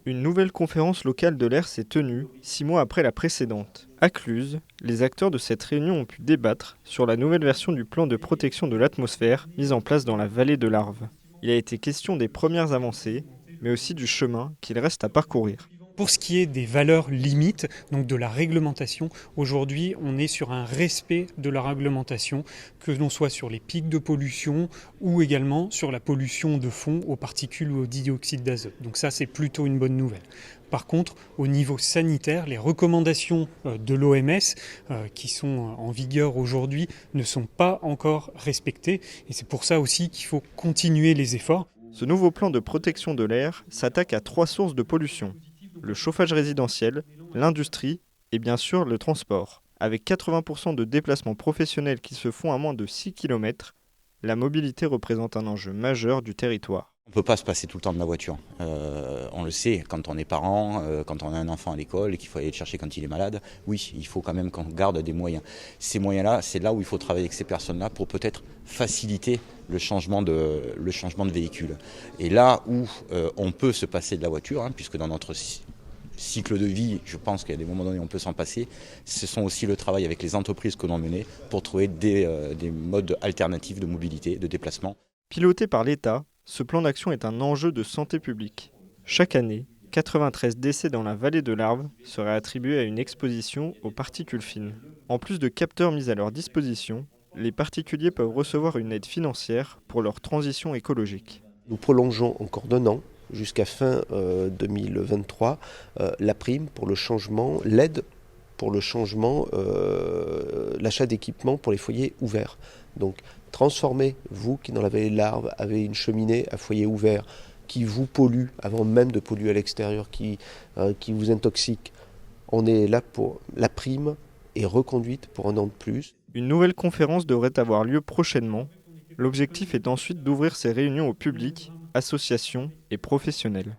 Une nouvelle conférence locale de l'air s'est tenue 6 mois après la précédente. À Cluses, les acteurs de cette réunion ont pu débattre sur la nouvelle version du plan de protection de l'atmosphère mise en place dans la vallée de l'Arve. Il a été question des premières avancées, mais aussi du chemin qu'il reste à parcourir. Pour ce qui est des valeurs limites, donc de la réglementation, aujourd'hui on est sur un respect de la réglementation, que l'on soit sur les pics de pollution ou également sur la pollution de fond aux particules ou au dioxyde d'azote. Donc ça c'est plutôt une bonne nouvelle. Par contre, au niveau sanitaire, les recommandations de l'OMS qui sont en vigueur aujourd'hui ne sont pas encore respectées et c'est pour ça aussi qu'il faut continuer les efforts. Ce nouveau plan de protection de l'air s'attaque à 3 sources de pollution: le chauffage résidentiel, l'industrie et bien sûr le transport. Avec 80% de déplacements professionnels qui se font à moins de 6 km, la mobilité représente un enjeu majeur du territoire. On ne peut pas se passer tout le temps de la voiture. On le sait, quand on est parent, quand on a un enfant à l'école et qu'il faut aller le chercher quand il est malade, oui, il faut quand même qu'on garde des moyens. Ces moyens-là, c'est là où il faut travailler avec ces personnes-là pour peut-être faciliter le changement de véhicule. Et là où on peut se passer de la voiture, puisque dans notre cycle de vie, je pense qu'à des moments donnés on peut s'en passer, ce sont aussi le travail avec les entreprises que l'on menait pour trouver des modes alternatifs de mobilité, de déplacement. Piloté par l'État, ce plan d'action est un enjeu de santé publique. Chaque année, 93 décès dans la vallée de l'Arve seraient attribués à une exposition aux particules fines. En plus de capteurs mis à leur disposition, les particuliers peuvent recevoir une aide financière pour leur transition écologique. Nous prolongeons encore d'1 an jusqu'à fin 2023 la prime pour le changement, l'aide pour le changement, l'achat d'équipements pour les foyers ouverts. Donc transformez, vous qui dans la vallée de l'Arve avez une cheminée à foyer ouvert qui vous pollue avant même de polluer à l'extérieur, qui vous intoxique. On est là pour la prime est reconduite pour 1 an de plus. Une nouvelle conférence devrait avoir lieu prochainement. L'objectif est ensuite d'ouvrir ces réunions au public, associations et professionnels.